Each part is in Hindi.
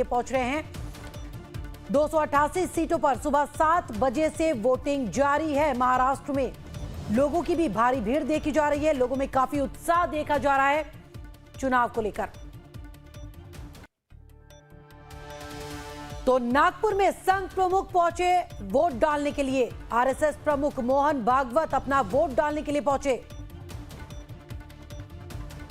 लिए पहुंच रहे हैं। 288 सीटों पर सुबह 7 बजे से वोटिंग जारी है। महाराष्ट्र में लोगों की भी भारी भीड़ देखी जा रही है। लोगों में काफी उत्साह देखा जा रहा है चुनाव को लेकर। तो नागपुर में संघ प्रमुख पहुंचे वोट डालने के लिए। आरएसएस प्रमुख मोहन भागवत अपना वोट डालने के लिए पहुंचे।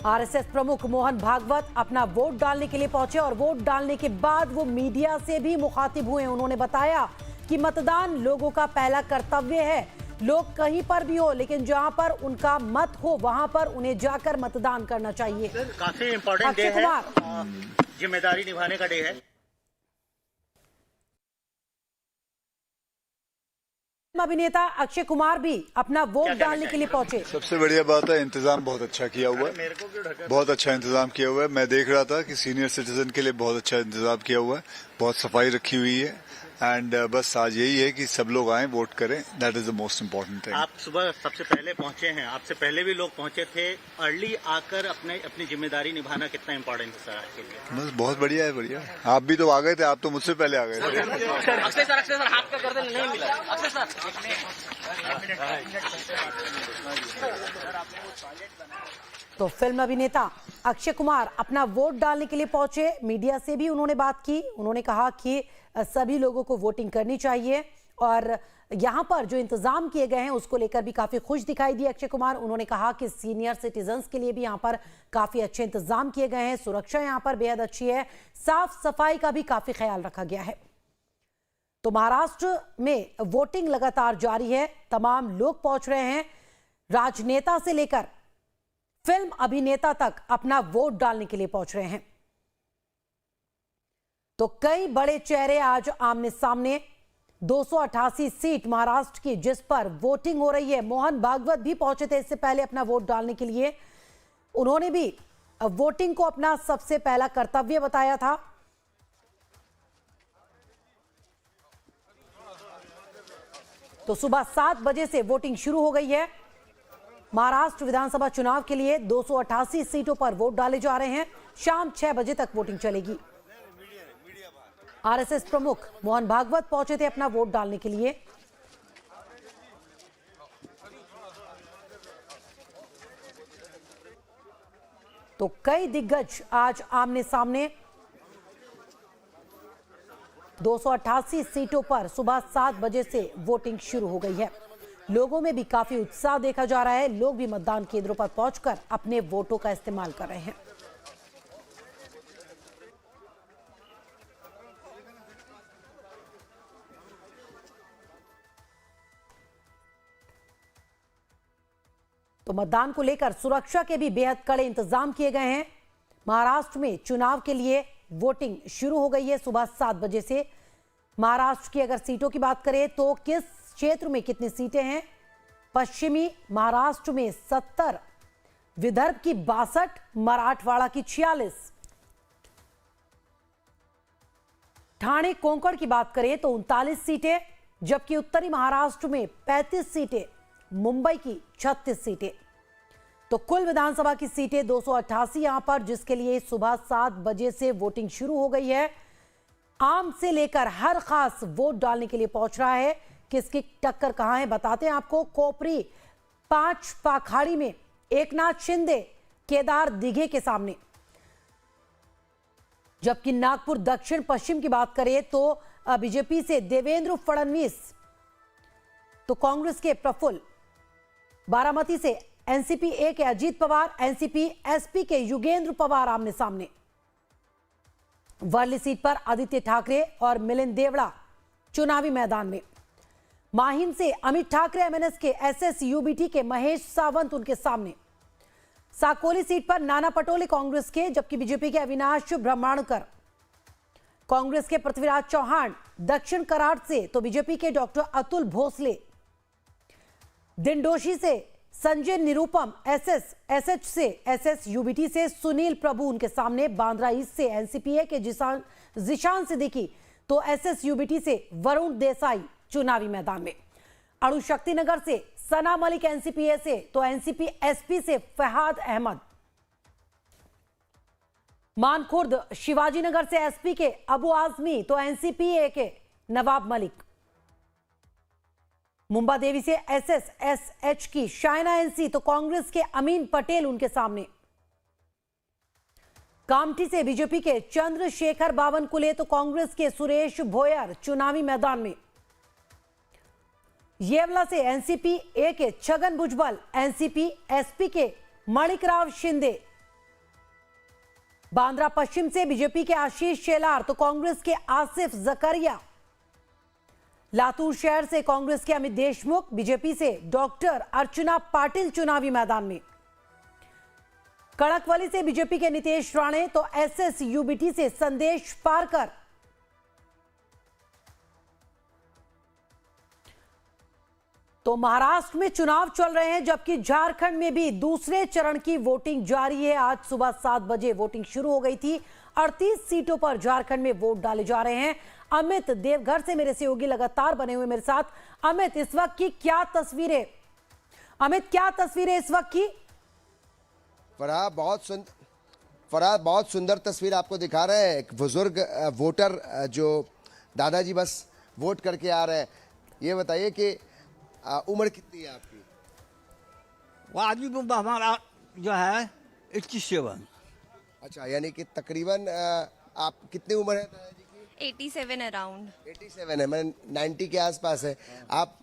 आरएसएस प्रमुख मोहन भागवत अपना वोट डालने के लिए पहुंचे और वोट डालने के बाद वो मीडिया से भी मुखातिब हुए। उन्होंने बताया कि मतदान लोगों का पहला कर्तव्य है। लोग कहीं पर भी हो, लेकिन जहां पर उनका मत हो वहां पर उन्हें जाकर मतदान करना चाहिए। काफी इंपॉर्टेंट डे है, जिम्मेदारी निभाने का डे है। अभिनेता अक्षय कुमार भी अपना वोट डालने के लिए पहुंचे। सबसे बढ़िया बात है, इंतजाम बहुत अच्छा किया हुआ है। बहुत अच्छा इंतजाम किया हुआ है। मैं देख रहा था कि सीनियर सिटीजन के लिए बहुत अच्छा इंतजाम किया हुआ है। बहुत सफाई रखी हुई है। एंड बस आज यही है कि सब लोग आए, वोट करें। That is the most important thing. आप सुबह सबसे पहले पहुंचे हैं, आपसे पहले भी लोग पहुंचे थे। अर्ली आकर अपनी जिम्मेदारी निभाना कितना इम्पोर्टेंट है सर आपके लिए? बस बहुत बढ़िया है, बढ़िया। आप भी तो आ गए थे, आप तो मुझसे पहले आ गए थे। अक्षय सर हाथ का गर्दन नहीं मिला। अक्षय सर तो फिल्म अभिनेता अक्षय कुमार अपना वोट डालने के लिए पहुंचे। मीडिया से भी उन्होंने बात की। उन्होंने कहा कि सभी लोगों को वोटिंग करनी चाहिए और यहां पर जो इंतजाम किए गए हैं उसको लेकर भी काफी खुश दिखाई दिए अक्षय कुमार। उन्होंने कहा कि सीनियर सिटीजन्स के लिए भी यहां पर काफी अच्छे इंतजाम किए गए हैं। सुरक्षा यहां पर बेहद अच्छी है। साफ सफाई का भी काफी ख्याल रखा गया है। तो महाराष्ट्र में वोटिंग लगातार जारी है। तमाम लोग पहुंच रहे हैं। राजनेता से लेकर फिल्म अभिनेता तक अपना वोट डालने के लिए पहुंच रहे हैं। तो कई बड़े चेहरे आज आमने सामने। 288 सीट महाराष्ट्र की जिस पर वोटिंग हो रही है। मोहन भागवत भी पहुंचे थे इससे पहले अपना वोट डालने के लिए। उन्होंने भी वोटिंग को अपना सबसे पहला कर्तव्य बताया था। तो सुबह 7 बजे से वोटिंग शुरू हो गई है। महाराष्ट्र विधानसभा चुनाव के लिए 288 सीटों पर वोट डाले जा रहे हैं। शाम 6 बजे तक वोटिंग चलेगी। आरएसएस प्रमुख मोहन भागवत पहुंचे थे अपना वोट डालने के लिए। तो कई दिग्गज आज आमने सामने। 288 सीटों पर सुबह 7 बजे से वोटिंग शुरू हो गई है। लोगों में भी काफी उत्साह देखा जा रहा है। लोग भी मतदान केंद्रों पर पहुंचकर अपने वोटों का इस्तेमाल कर रहे हैं। तो मतदान को लेकर सुरक्षा के भी बेहद कड़े इंतजाम किए गए हैं। महाराष्ट्र में चुनाव के लिए वोटिंग शुरू हो गई है सुबह 7 बजे से। महाराष्ट्र की अगर सीटों की बात करें तो किस क्षेत्र में कितनी सीटें हैं? पश्चिमी महाराष्ट्र में 70, विदर्भ की 62, मराठवाड़ा की 46, ठाणे कोंकण की बात करें तो 39 सीटें, जबकि उत्तरी महाराष्ट्र में 35 सीटें, मुंबई की 36 सीटें। तो कुल विधानसभा की सीटें 288 यहां पर, जिसके लिए सुबह 7 बजे से वोटिंग शुरू हो गई है। आम से लेकर हर खास वोट डालने के लिए पहुंच रहा है। किसकी टक्कर कहां है बताते हैं आपको। कोपरी 5 पाखाड़ी में एकनाथ शिंदे केदार दिघे के सामने, जबकि नागपुर दक्षिण पश्चिम की बात करें तो बीजेपी से देवेंद्र फडणवीस, तो कांग्रेस के प्रफुल्ल, बारामती से एनसीपी ए के अजीत पवार, एनसीपी एसपी के युगेंद्र पवार आमने सामने। वर्ली सीट पर आदित्य ठाकरे और मिलिंद देवड़ा चुनावी मैदान में। माहिम से अमित ठाकरे एमएनएस के एसएस-यूबीटी के महेश सावंत उनके सामने। साकोली सीट पर नाना पटोले कांग्रेस के, जबकि बीजेपी के अविनाश ब्रह्माणकर, कांग्रेस के पृथ्वीराज चौहान दक्षिण कराड़ से, तो बीजेपी के डॉक्टर अतुल भोसले, दिंडोशी से संजय निरुपम, एसएच से, एसएस-यूबीटी से सुनील प्रभु उनके सामने। बांद्रा ईस्ट से एनसीपीए के जिशान सिद्दीकी, तो एसएस-यूबीटी से वरुण देसाई चुनावी मैदान में। अणुशक्तिनगर से सना मलिक एनसीपीए से, तो एनसीपी एसपी से फहाद अहमद। मानखुर्द शिवाजी नगर से एसपी के अबू आजमी तो एनसीपी के नवाब मलिक, मुंबा देवी से एसएसएच की शाइना एनसी तो कांग्रेस के अमीन पटेल उनके सामने, कामठी से बीजेपी के चंद्रशेखर बावनकुले तो कांग्रेस के सुरेश भोयर चुनावी मैदान में, येवला से एनसीपी ए के छगन भुजबल, एनसीपी एसपी के माणिकराव शिंदे, बांद्रा पश्चिम से बीजेपी के आशीष शेलार तो कांग्रेस के आसिफ जकरिया, लातूर शहर से कांग्रेस के अमित देशमुख, बीजेपी से डॉक्टर अर्चना पाटिल चुनावी मैदान में, कड़कवली से बीजेपी के नितेश राणे तो एसएसयूबीटी से संदेश पारकर, तो महाराष्ट्र में चुनाव चल रहे हैं जबकि झारखंड में भी दूसरे चरण की वोटिंग जारी है। आज सुबह 7 बजे वोटिंग शुरू हो गई थी। 38 सीटों पर झारखंड में वोट डाले जा रहे हैं। अमित देवघर से मेरे सहयोगी लगातार बने हुए मेरे साथ। अमित, इस वक्त की क्या तस्वीरें? अमित, क्या तस्वीरें इस वक्त की? फरहा बहुत सुंदर तस्वीर आपको दिखा रहे हैं। एक बुजुर्ग वोटर जो दादाजी बस वोट करके आ रहे हैं। ये बताइए कि उम्र कितनी है आपकी? वो आदमी हमारा जो है 87। अच्छा, यानी कि तकरीबन आप कितनी उम्र है दादाजी की? 87 अराउंड। 87 है, मैं 90 के आसपास है। आप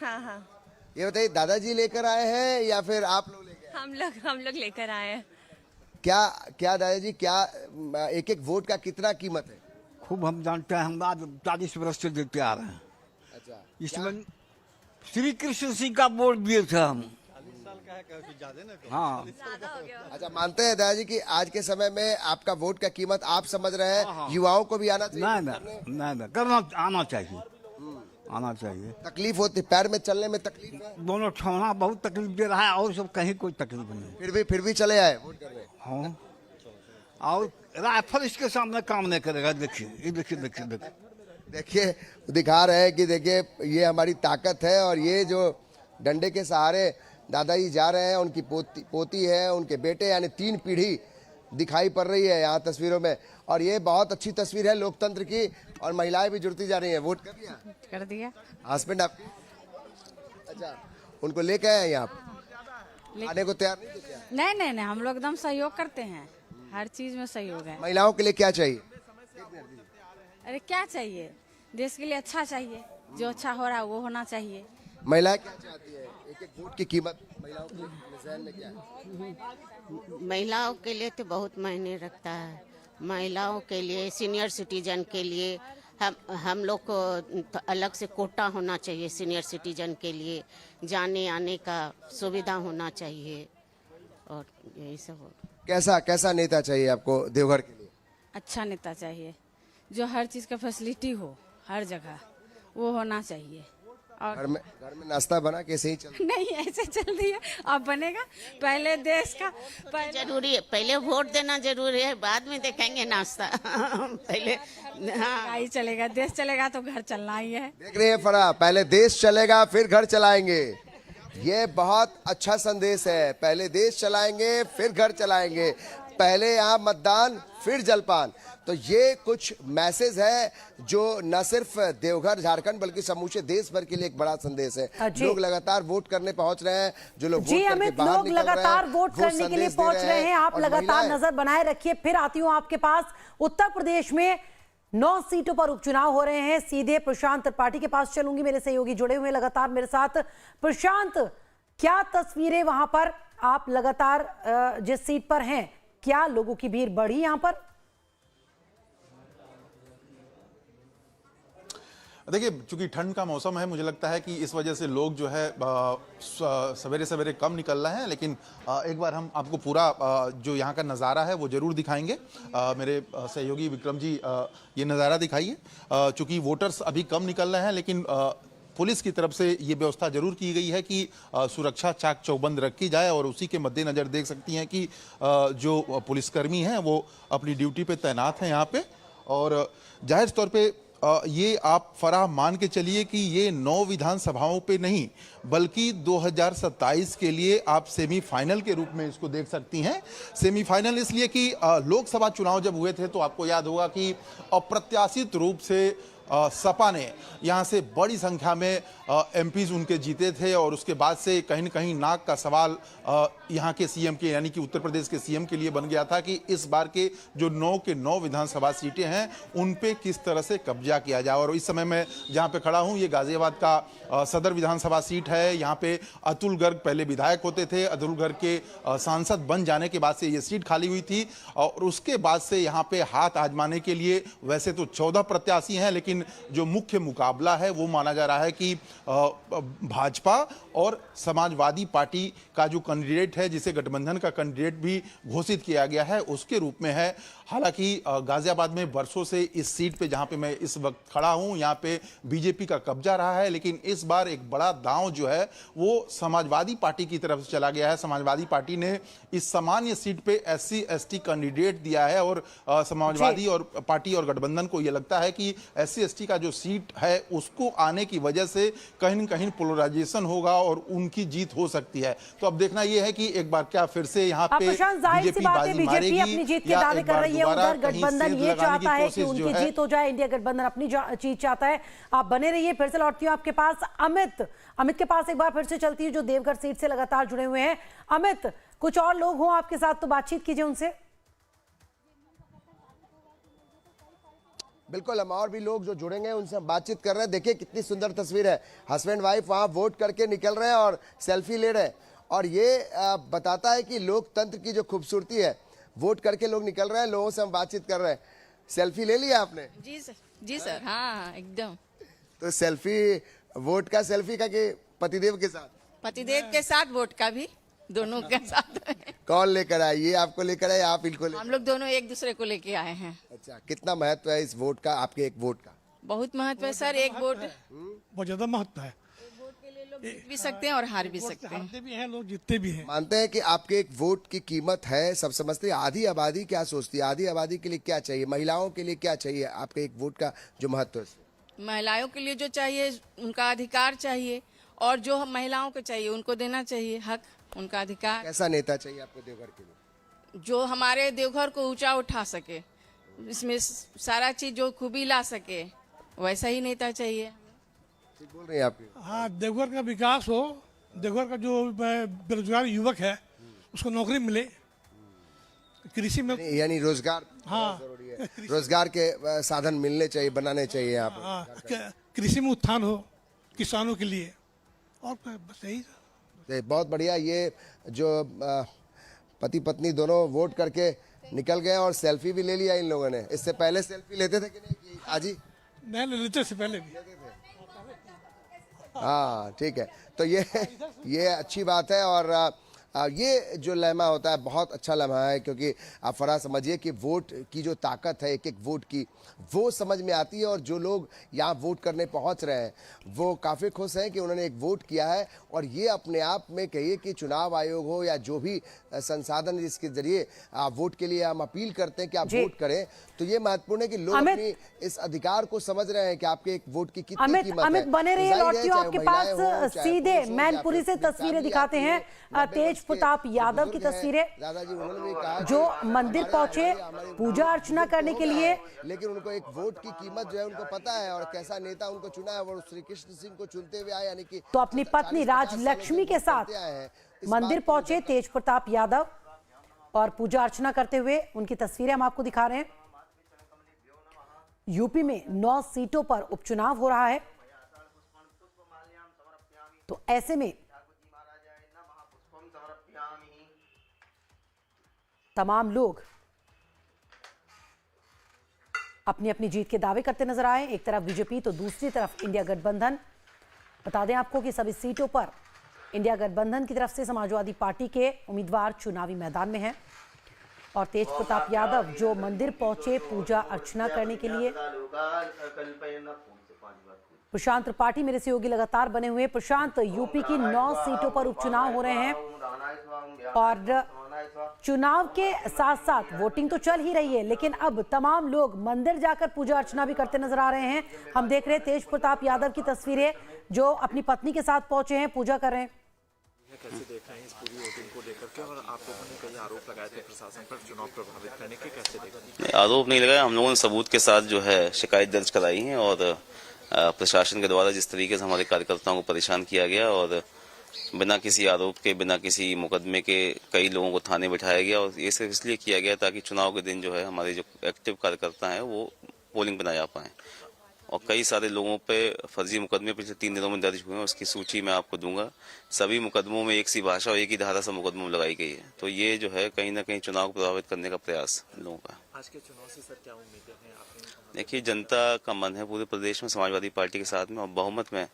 हाँ हाँ, ये बताइए, दादाजी लेकर आए हैं या फिर आप लोग लेकर आए? हम लोग लेकर आए हैं। क्या दादाजी, क्या एक एक वोट का कितना कीमत है? खूब हम जानते हैं, हम आज 40 वर्ष से देते आ रहे हैं। अच्छा, इसमें श्री कृष्ण सिंह का वोट दिए थे हम। हाँ, अच्छा, मानते हैं दादाजी कि आज के समय में आपका वोट का कीमत आप समझ रहे हैं, युवाओं को भी आना चाहिए? नहीं करना आना चाहिए, आना चाहिए। तकलीफ होती, पैर में चलने में तकलीफ है? दोनों ठोना बहुत तकलीफ दे रहा है और सब कहीं कोई तकलीफ नहीं। फिर भी चले आए वोट करने? हाँ, और राइफल इसके सामने काम नहीं करेगा। देखिए, ये देखिए दिखा रहे हैं कि देखिए ये हमारी ताकत है। और ये जो डंडे के सहारे दादाजी जा रहे हैं, उनकी पोती है, उनके बेटे, यानी 3 पीढ़ी दिखाई पड़ रही है यहाँ तस्वीरों में। और ये बहुत अच्छी तस्वीर है लोकतंत्र की। और महिलाएं भी जुड़ती जा रही हैं। वोट कर दिया? हस्बैंड आपके? अच्छा, उनको लेके आए यहाँ आने को तैयार नहीं थे क्या? नहीं, हम लोग एकदम सहयोग करते हैं, हर चीज में सहयोग है। महिलाओं के लिए क्या चाहिए? अरे क्या चाहिए, देश के लिए अच्छा चाहिए, जो अच्छा हो रहा है वो होना चाहिए। महिलाएं क्या चाहती है? एक एक वोट की कीमत महिलाओं के ज़हन में क्या है? महिलाओं के लिए तो बहुत मायने रखता है। महिलाओं के लिए, सीनियर सिटीजन के लिए हम लोग को तो अलग से कोटा होना चाहिए। सीनियर सिटीजन के लिए जाने आने का सुविधा होना चाहिए और यही सब। कैसा नेता चाहिए आपको देवघर के लिए? अच्छा नेता चाहिए, जो हर चीज का फैसिलिटी हो, हर जगह वो होना चाहिए। और घर में नाश्ता बना कैसे ही चल? नहीं, ऐसे चल रही है, अब बनेगा। पहले देश का जरूरी है, पहले वोट देना जरूरी है, बाद में देखेंगे नाश्ता। पहले हाँ ही चलेगा, देश चलेगा तो घर चलना ही है। देख रहे हैं फरा, पहले देश चलेगा फिर घर चलाएंगे। ये बहुत अच्छा संदेश है। पहले देश चलाएंगे फिर घर चलाएंगे, पहले यहाँ मतदान फिर जलपान। तो ये कुछ मैसेज है जो न सिर्फ देवघर झारखंड बल्कि समूचे देश भर के लिए एक बड़ा संदेश है। लोग लगातार वोट करने पहुंच रहे हैं। जो लोग जी अमित, लोग लगातार वोट करने के लिए पहुंच रहे हैं। आप लगातार नजर बनाए रखिए। फिर आती हूं आपके पास। उत्तर प्रदेश में 9 सीटों पर उपचुनाव हो रहे हैं। सीधे प्रशांत त्रिपाठी के पास चलूंगी, मेरे सहयोगी जुड़े हुए लगातार मेरे साथ। प्रशांत, क्या तस्वीरें वहां पर? आप लगातार जिस सीट पर हैं, क्या लोगों की भीड़ बढ़ी यहां पर? देखिए, चूंकि ठंड का मौसम है, मुझे लगता है कि इस वजह से लोग जो है सवेरे सवेरे कम निकल रहे हैं। लेकिन एक बार हम आपको पूरा जो यहाँ का नज़ारा है वो ज़रूर दिखाएंगे। मेरे सहयोगी विक्रम जी ये नज़ारा दिखाइए। चूंकि वोटर्स अभी कम निकल रहे हैं, लेकिन पुलिस की तरफ से ये व्यवस्था जरूर की गई है कि सुरक्षा चाक चौबंद रखी जाए। और उसी के मद्देनज़र देख सकती हैं कि जो पुलिसकर्मी हैं वो अपनी ड्यूटी पे तैनात हैं यहाँ पे। और जाहिर तौर पे ये आप फराह मान के चलिए कि ये 9 विधानसभाओं पे नहीं बल्कि 2027 के लिए आप सेमीफाइनल के रूप में इसको देख सकती हैं। सेमीफाइनल इसलिए कि लोकसभा चुनाव जब हुए थे तो आपको याद होगा कि अप्रत्याशित रूप से सपा ने यहाँ से बड़ी संख्या में एमपीज उनके जीते थे और उसके बाद से कहीं न कहीं नाक का सवाल यहाँ के सीएम के यानी कि उत्तर प्रदेश के सीएम के लिए बन गया था कि इस बार के जो 9 के 9 विधानसभा सीटें हैं उन पे किस तरह से कब्जा किया जाए। और इस समय मैं जहाँ पे खड़ा हूँ ये गाजियाबाद का सदर विधानसभा सीट है। यहाँ पे अतुल गर्ग पहले विधायक होते थे, अतुल गर्ग के सांसद बन जाने के बाद से ये सीट खाली हुई थी और उसके बाद से यहाँ पे हाथ आजमाने के लिए वैसे तो 14 प्रत्याशी हैं, लेकिन जो मुख्य मुकाबला है वो माना जा रहा है कि भाजपा और समाजवादी पार्टी का जो कैंडिडेट है जिसे गठबंधन का कैंडिडेट भी घोषित किया गया है उसके रूप में है। हालांकि गाजियाबाद में बरसों से इस सीट पे जहां पे मैं इस वक्त खड़ा हूं यहां पे बीजेपी का कब्जा रहा है, लेकिन इस बार एक बड़ा दांव जो है वो समाजवादी पार्टी की तरफ से चला गया है। समाजवादी पार्टी ने इस सामान्य सीट पे SC ST कैंडिडेट दिया है और समाजवादी और पार्टी और गठबंधन को यह लगता है कि SC ST का जो सीट है उसको आने की वजह से कहीं न कहीं पोलराइजेशन होगा और उनकी जीत हो सकती है। तो अब देखना यह है कि एक बार क्या फिर से यहाँ पे बीजेपी बाजी मारेगी अपनी जीत के दावे कर रही है, उधर गठबंधन ये चाहता है कि उनकी जीत हो जाए, इंडिया गठबंधन अपनी जीत चाहता है। आप बने रहिए, फिर से लौटती हूँ आपके पास। अमित के पास एक बार फिर से चलती है जो देवघर सीट से लगातार जुड़े हुए हैं। अमित, कुछ और लोग हों आपके साथ तो बातचीत कीजिए उनसे। बिल्कुल, हम और भी लोग जो जुड़ेंगे उनसे हम बातचीत कर रहे हैं। देखिए कितनी सुंदर तस्वीर है, हस्बैंड वाइफ वहां वोट करके निकल रहे हैं और सेल्फी ले रहे हैं और ये बताता है कि लोकतंत्र की जो खूबसूरती है, वोट करके लोग निकल रहे हैं। लोगों से हम बातचीत कर रहे हैं। सेल्फी ले लिया आपने? जी सर, हाँ एकदम। तो सेल्फी, वोट का सेल्फी का कि पतिदेव के साथ? पतिदेव के साथ, वोट का भी, दोनों के साथ। कौन लेकर आए? ये आपको लेकर आए, आप इनको हम लोग दोनों एक दूसरे को लेके आए हैं। अच्छा, कितना महत्व है इस वोट का, आपके एक वोट का? बहुत महत्व है सर, एक वोट बहुत ज्यादा महत्व है। लोग जीत भी सकते हैं और हार भी सकते हैं। हारते भी हैं लोग, जीतते भी हैं। मानते हैं कि आपके एक वोट की कीमत है, सब समझते हैं। आधी आबादी क्या सोचती है? आधी आबादी के लिए क्या चाहिए, महिलाओं के लिए क्या चाहिए आपके एक वोट का जो महत्व है? महिलाओं के लिए जो चाहिए उनका अधिकार चाहिए और जो महिलाओं को चाहिए उनको देना चाहिए हक, उनका अधिकार। कैसा नेता चाहिए आपको देवघर के लिए? जो हमारे देवघर को ऊंचा उठा सके, इसमें सारा चीज जो खूबी ला सके, वैसा ही नेता चाहिए। ठीक बोल रहे हैं आप। हाँ, देवघर का विकास हो, देवघर का जो बेरोजगार युवक है उसको नौकरी मिले, कृषि में यानी रोजगार। हाँ, जरूरी है, रोजगार के साधन मिलने चाहिए, बनाने चाहिए यहाँ पर। हाँ, कृषि में उत्थान हो किसानों के लिए, और बस यही। बहुत बढ़िया। ये जो पति पत्नी दोनों वोट करके निकल गए और सेल्फी भी ले लिया इन लोगों ने। इससे पहले सेल्फी लेते थे कि नहीं कि आज ही? नहीं, लेते से पहले भी। हाँ ठीक है, तो ये अच्छी बात है। और ये जो लम्हा होता है बहुत अच्छा लम्हा है, क्योंकि आप फराह समझिए कि वोट की जो ताकत है, एक एक वोट की, वो समझ में आती है। और जो लोग यहाँ वोट करने पहुँच रहे हैं वो काफ़ी खुश हैं कि उन्होंने एक वोट किया है। और ये अपने आप में कहिए कि चुनाव आयोग हो या जो भी संसाधन जिसके जरिए आप वोट के लिए हम अपील करते हैं कि आप वोट करें, तो ये महत्वपूर्ण है कि लोग अपनी इस अधिकार को समझ रहे हैं कि आपके एक वोट की कितनी कीमत है। अमित बने रहिए, लौटती हूँ आपके पास। सीधे मैनपुरी से तस्वीरें दिखाते हैं, तेज प्रताप यादव की तस्वीरें, दादाजी उन्होंने भी कहा जो मंदिर पहुंचे पूजा अर्चना करने के लिए, लेकिन उनको एक वोट की कीमत जो है उनको पता है और कैसा नेता उनको चुना है। वो श्री कृष्ण सिंह को चुनते हुए आए, यानी कि तो अपनी पत्नी राजलक्ष्मी के साथ मंदिर पहुंचे तेज प्रताप यादव और पूजा अर्चना करते हुए उनकी तस्वीरें हम आपको दिखा रहे हैं। यूपी में 9 सीटों पर उपचुनाव हो रहा है, तो ऐसे में तमाम लोग अपनी अपनी जीत के दावे करते नजर आए। एक तरफ बीजेपी तो दूसरी तरफ इंडिया गठबंधन। बता दें आपको कि सभी सीटों पर इंडिया गठबंधन की तरफ से समाजवादी पार्टी के उम्मीदवार चुनावी मैदान में हैं और तेज प्रताप यादव जो मंदिर पहुंचे पूजा अर्चना करने के लिए। प्रशांत त्रिपाठी मेरे सहयोगी लगातार बने हुए। प्रशांत, यूपी की 9 सीटों पर उपचुनाव हो रहे हैं और चुनाव के साथ साथ वोटिंग तो चल ही रही है, लेकिन अब तमाम लोग मंदिर जाकर पूजा अर्चना भी करते नजर आ रहे हैं। हम देख रहे हैं तेज प्रताप यादव की तस्वीरें, जो अपनी पत्नी के साथ पहुंचे हैं, पूजा कर रहे हैं। कैसे देख रहे हैं इस पूरी वोटिंग को लेकर के, और आप लोगों ने कई आरोप लगाए थे प्रशासन पर चुनाव प्रभावित करने के, कैसे देख रहे हैं? आरोप नहीं लगाया, हम लोगों ने सबूत के साथ जो है शिकायत दर्ज कराई है, और प्रशासन के द्वारा जिस तरीके से हमारे कार्यकर्ताओं को परेशान किया गया और बिना किसी आरोप के, बिना किसी मुकदमे के कई लोगों को थाने बिठाया गया, और ये सिर्फ इसलिए किया गया ताकि चुनाव के दिन जो है हमारे जो एक्टिव कार्यकर्ता हैं वो पोलिंग में ना जा पाए। और कई सारे लोगों पे फर्जी मुकदमे पिछले 3 दिनों में दर्ज हुए हैं, उसकी सूची मैं आपको दूंगा। सभी मुकदमों में एक सी भाषा और एक ही धारा से मुकदमों में लगाई गई है, तो ये जो है कहीं ना कहीं चुनाव को प्रभावित करने का प्रयास लोगों का। आज के चुनाव से सर क्या उम्मीदें हैं आपने? देखिए, जनता का मन है पूरे प्रदेश में समाजवादी पार्टी के साथ में, और बहुमत में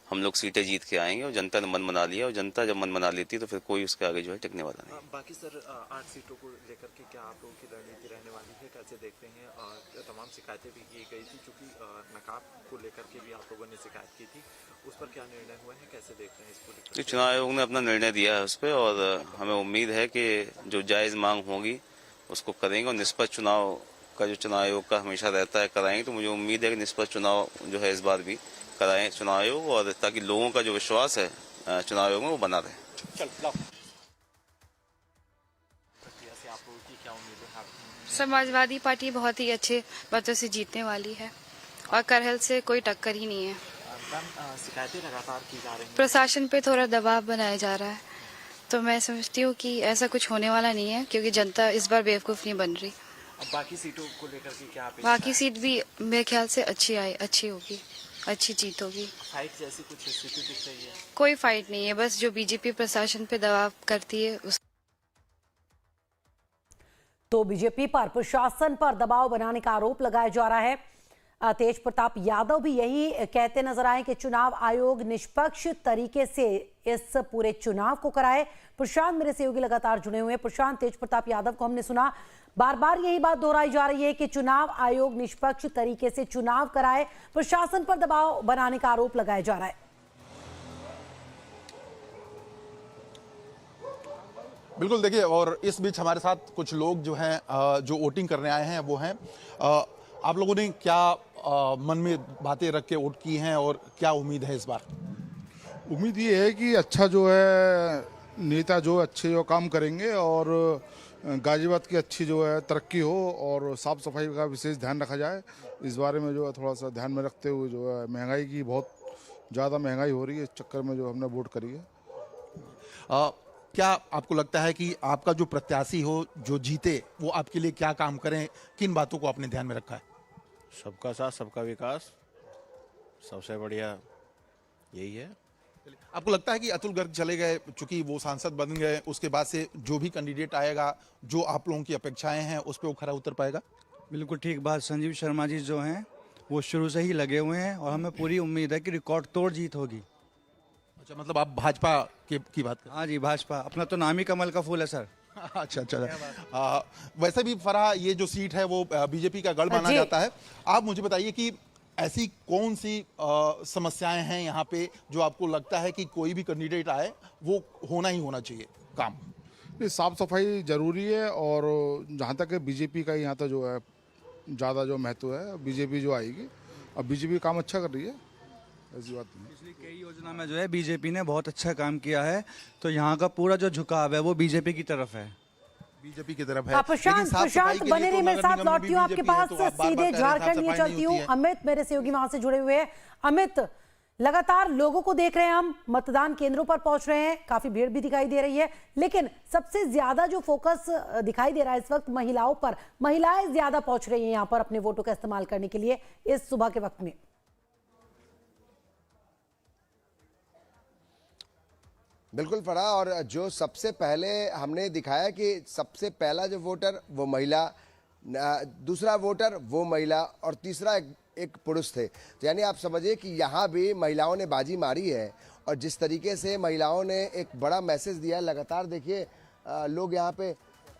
हम लोग सीटें जीत के आएंगे, और जनता ने मन बना लिया, और जनता जब मन बना लेती है तो फिर कोई उसके आगे जो है टिकने वाला नहीं। बाकी सर 8 सीटों को लेकर के क्या आप लोगों की रणनीति रहने वाली है, कैसे देखते हैं? तमाम शिकायतें भी की गई थी, चूंकि नकाब को लेकर के भी आप लोगों ने शिकायत की थी, उस पर क्या निर्णय हुआ है, कैसे देख रहे हैं इसको? चुनाव आयोग ने अपना निर्णय दिया है उस पर, और हमें उम्मीद है कि जो जायज मांग होगी उसको करेंगे, और निष्पक्ष चुनाव का जो चुनाव आयोग का हमेशा रहता है कराएंगे। तो मुझे उम्मीद है कि निष्पक्ष चुनाव जो है इस बार भी कराएं चुनाव आयोग, और ताकि लोगों का जो विश्वास है चुनाव आयोग में वो बना रहे। समाजवादी पार्टी बहुत ही अच्छे मतों से जीतने वाली है, और करहल से कोई टक्कर ही नहीं है। शिकायतें लगातार की जा रही हैं, प्रशासन पे थोड़ा दबाव बनाया जा रहा है, तो मैं समझती हूँ कि ऐसा कुछ होने वाला नहीं है, क्योंकि जनता इस बार बेवकूफ़ नहीं बन रही। अब बाकी सीटों को लेकर के क्या अपेक्षा बाकी सीट भी मेरे ख्याल से अच्छी होगी, अच्छी जीत होगी। फाइट जैसी कुछ स्थिति दिख रही है? कोई फाइट नहीं है, बस जो बीजेपी प्रशासन पे दबाव करती है उस तो बीजेपी पर प्रशासन पर दबाव बनाने का आरोप लगाया जा रहा है। तेज प्रताप यादव भी यही कहते नजर आए कि चुनाव आयोग निष्पक्ष तरीके से इस पूरे चुनाव को कराए। प्रशांत मेरे सहयोगी लगातार जुड़े हुए हैं। प्रशांत, तेज प्रताप यादव को हमने सुना, बार बार यही बात दोहराई जा रही है कि चुनाव आयोग निष्पक्ष तरीके से चुनाव कराए, प्रशासन पर दबाव बनाने का आरोप लगाया जा रहा है। बिल्कुल, देखिए, और इस बीच हमारे साथ कुछ लोग जो हैं जो वोटिंग करने आए हैं वो हैं। आप लोगों ने क्या मन में बातें रख के वोट की हैं, और क्या उम्मीद है इस बार? उम्मीद ये है कि अच्छा जो है नेता जो अच्छे जो काम करेंगे, और गाजियाबाद की अच्छी जो है तरक्की हो, और साफ सफाई का विशेष ध्यान रखा जाए। इस बारे में जो है थोड़ा सा ध्यान में रखते हुए जो है महंगाई की बहुत ज़्यादा महंगाई हो रही है, इस चक्कर में जो हमने वोट करी है। क्या आपको लगता है कि आपका जो प्रत्याशी हो, जो जीते, वो आपके लिए क्या काम करें? किन बातों को आपने ध्यान में रखा है? सबका साथ सबका विकास, सबसे बढ़िया यही है। आपको लगता है कि अतुल गर्ग चले गए, चूंकि वो सांसद बन गए, उसके बाद से जो भी कैंडिडेट आएगा, जो आप लोगों की अपेक्षाएं हैं उस पर वो खरा उतर पाएगा? बिल्कुल ठीक बात। संजीव शर्मा जी जो हैं वो शुरू से ही लगे हुए हैं, और हमें पूरी उम्मीद है कि रिकॉर्ड तोड़ जीत होगी। अच्छा, मतलब आप भाजपा की बात करें? हाँ जी, भाजपा, अपना तो नाम ही कमल का फूल है सर। अच्छा। वैसे भी फराह, ये जो सीट है वो बीजेपी का गढ़ माना जाता है। आप मुझे बताइए कि ऐसी कौन सी समस्याएं हैं यहाँ पे जो आपको लगता है कि कोई भी कैंडिडेट आए वो होना ही होना चाहिए काम? साफ सफाई जरूरी है, और जहाँ तक है बीजेपी का यहाँ तो जो है ज़्यादा जो महत्व है, बीजेपी जो आएगी। अब बीजेपी काम अच्छा कर रही है, ऐसी बात नहीं। पिछली कई योजना में जो है बीजेपी ने बहुत अच्छा काम किया है, तो यहाँ का पूरा जो झुकाव है वो बीजेपी की तरफ है। बीजेपी की तरफ है। प्रशांत बने रही, मेरे साथ लौटती हूँ आपके पास, सीधे झारखंड ये चलती हूँ। अमित मेरे सहयोगी वहां से जुड़े हुए हैं। अमित, लगातार लोगों को देख रहे हैं हम, मतदान केंद्रों पर पहुंच रहे हैं, काफी भीड़ भी दिखाई दे रही है, लेकिन सबसे ज्यादा जो फोकस दिखाई दे रहा है इस वक्त महिलाओं पर। महिलाएं ज्यादा पहुंच रही हैं यहाँ पर अपने वोटों का इस्तेमाल करने के लिए इस सुबह के वक्त में। बिल्कुल फराह, और जो सबसे पहले हमने दिखाया कि सबसे पहला जो वोटर वो महिला, दूसरा वोटर वो महिला, और तीसरा एक पुरुष थे। तो यानी आप समझिए कि यहाँ भी महिलाओं ने बाजी मारी है, और जिस तरीके से महिलाओं ने एक बड़ा मैसेज दिया है। लगातार देखिए लोग यहाँ पे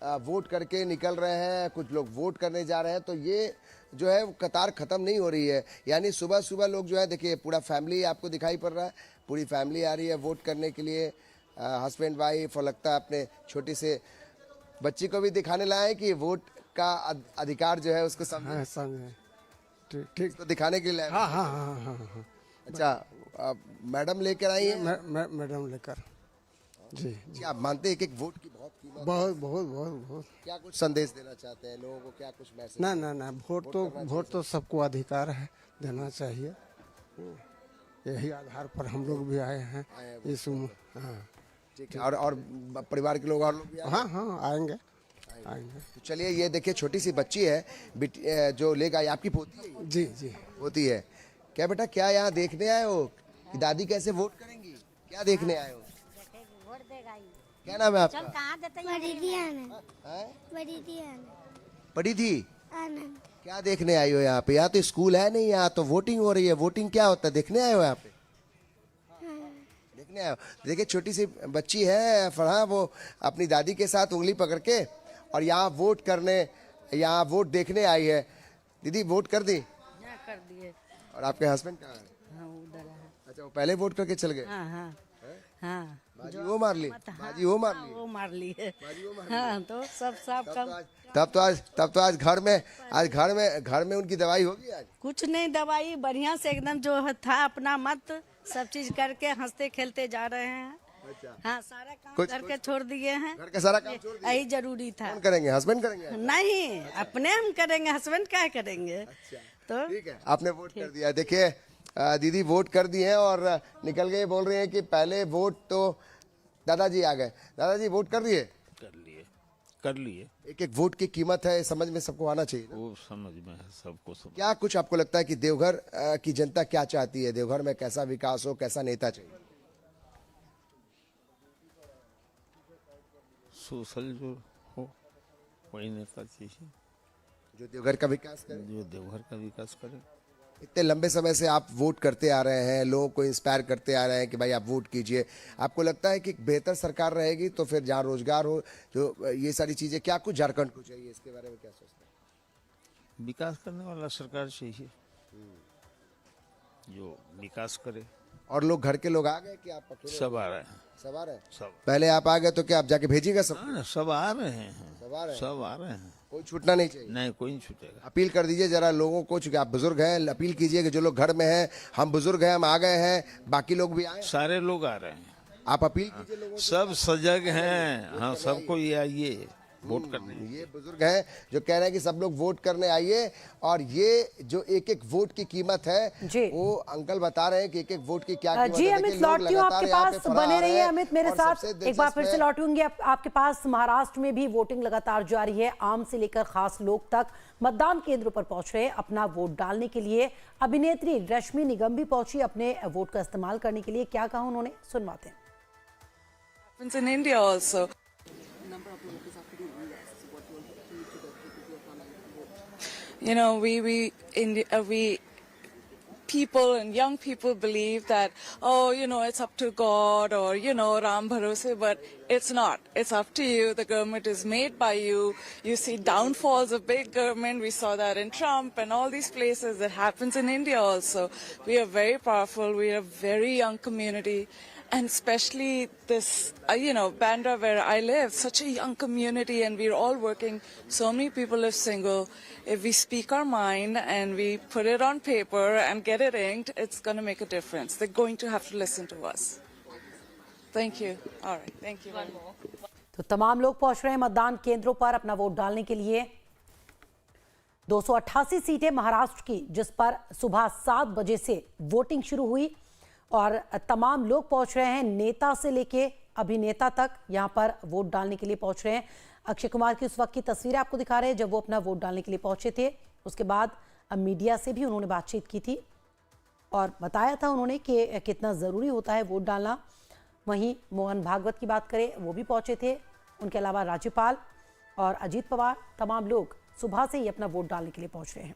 वोट करके निकल रहे हैं, कुछ लोग वोट करने जा रहे हैं, तो ये जो है कतार ख़त्म नहीं हो रही है। यानी सुबह सुबह लोग जो है, देखिए पूरा फैमिली आपको दिखाई पड़ रहा है, पूरी फैमिली आ रही है वोट करने के लिए, हस्बैंड वाइफ, और लगता है अपने छोटी से बच्ची को भी दिखाने लाए कि वोट का अधिकार जो है उसको समझे। समझे ठीक तो दिखाने के लिए लाए। हाँ हाँ हाँ हाँ हाँ। अच्छा मैडम लेकर आई है। मैडम लेकर जी आप मानते हैं कि एक वोट की बहुत कीमत? बहुत बहुत बहुत बहुत। क्या कुछ संदेश देना चाहते हैं लोगों को, क्या कुछ मैसेज? ना वोट तो सबको अधिकार है, देना चाहिए। यही आधार पर हम लोग भी आए हैं इस हाँ ठीक है। और परिवार के लोग और लोग भी हाँ आएंगे। तो चलिए ये देखिए छोटी सी बच्ची है जो लेकर आई, आपकी पोती है? जी पोती है। क्या बेटा क्या यहाँ देखने आए हो कि दादी कैसे वोट करेंगी, क्या देखने आए हो? क्या नाम है आपका? पढ़ी थी। क्या देखने आई हो यहाँ पे? यहाँ तो स्कूल है नहीं, यहाँ तो वोटिंग हो रही है। वोटिंग क्या होता है, देखने आए हो यहाँ पे? देखने आए हो। देखिए छोटी सी बच्ची है फरहा, वो अपनी दादी के साथ उंगली पकड़ के और यहाँ वोट करने, यहाँ वोट देखने आई है। दीदी वोट कर दी? कर दिए। और आपके हस्बैंड कहाँ है? हाँ उधर है। अच्छा वो पहले वोट करके चल गए? हाँ बाजी वो मार ली? बाजी वो मार ली? वो मार ली है। हाँ तो सब कम। तब तो आज घर में उनकी दवाई होगी आज? कुछ नहीं, दवाई बढ़िया से एकदम जो था अपना मत सब चीज करके हंसते खेलते जा रहे हैं। हाँ सारा काम करके छोड़ दिए हैं। घर का सारा काम छोड़ दिए? यही जरूरी था। कौन करेंगे, हस्बैंड करेंगे? नहीं अपने हम करेंगे, हस्बैंड क्या करेंगे। तो ठीक है, आपने वोट कर दिया। देखिए दीदी वोट कर दी है और निकल गए। बोल रहे हैं कि पहले वोट तो दादाजी आ गए। दादाजी वोट कर दिए? कर लिए। एक एक वोट की कीमत है, समझ में सबको आना चाहिए ना? वो समझ में है सबको। क्या कुछ आपको लगता है कि देवघर की जनता क्या चाहती है? देवघर में कैसा विकास हो, कैसा नेता चाहिए? सोशल जो हो वही नेता चाहिए, जो देवघर का विकास करे। जो देवघर का विकास करे। इतने लंबे समय से आप वोट करते आ रहे हैं, लोगों को इंस्पायर करते आ रहे हैं कि भाई आप वोट कीजिए। आपको लगता है कि बेहतर सरकार रहेगी तो फिर जहाँ रोजगार हो, जो ये सारी चीजें, क्या कुछ झारखंड को चाहिए, इसके बारे में क्या सोचते हैं? विकास करने वाला सरकार चाहिए जो विकास करे। और लोग घर के लोग आ गए कि आप अकेले? सब आ रहे हैं। सब आ रहे हैं? सब। पहले आप आ गए तो क्या आप जाके भेजिएगा सब? सब आ रहे हैं। सब आ रहे हैं। कोई छूटना नहीं चाहिए? नहीं कोई नहीं छूटेगा। अपील कर दीजिए जरा लोगों को, चूंकि आप बुजुर्ग हैं, अपील कीजिए कि जो लोग घर में हैं, हम बुजुर्ग हैं, हम आ गए हैं, बाकी लोग भी आए। सारे लोग आ रहे हैं। आप अपील कीजिए लोगों को। सब सजग हैं। हाँ सबको ये आइए वोट करने। ये बुजुर्ग हैं जो कह रहे हैं कि सब लोग वोट करने आइए। और ये जो एक एक वोट की कीमत है वो अंकल बता रहे हैं कि एक एक वोट की क्या कीमत जी है। अमित लौटती हूँ आपके पास, बने रहिए अमित मेरे साथ। एक बार फिर से लौटूंगी आपके पास। महाराष्ट्र में भी वोटिंग लगातार जारी है। आम से लेकर खास लोग तक मतदान केंद्रों पर पहुंच रहे हैं अपना वोट डालने के लिए। अभिनेत्री रश्मि निगम भी पहुंची अपने वोट का इस्तेमाल करने के लिए। क्या कहा उन्होंने, सुनवाते हैं। In India also. You know, we people and young people believe that, oh, you know, it's up to God or, you know, Ram Bharose, but it's not. It's up to you. The government is made by you. You see downfalls of big government. We saw that in Trump and all these places. That happens in India also. We are very powerful. We are a very young community. And especially this, Bandra where I live, such a young community, and we're all working. So many people live single. If we speak our mind and we put it on paper and get it inked, it's going to make a difference. They're going to have to listen to us. Thank you. All right. Thank you very much. तो तमाम लोग पहुंच रहे हैं मतदान केंद्रों पर अपना वोट डालने के लिए। 288 सीटें महाराष्ट्र की, जिस पर सुबह 7 बजे से वोटिंग शुरू हुई और तमाम लोग पहुंच रहे हैं, नेता से लेके अभिनेता तक यहां पर वोट डालने के लिए पहुंच रहे हैं। अक्षय कुमार की उस वक्त की तस्वीरें आपको दिखा रहे हैं जब वो अपना वोट डालने के लिए पहुंचे थे। उसके बाद मीडिया से भी उन्होंने बातचीत की थी और बताया था उन्होंने कि कितना ज़रूरी होता है वोट डालना। वहीं मोहन भागवत की बात करें, वो भी पहुंचे थे। उनके अलावा राज्यपाल और अजीत पवार, तमाम लोग सुबह से ही अपना वोट डालने के लिए पहुंच रहे हैं।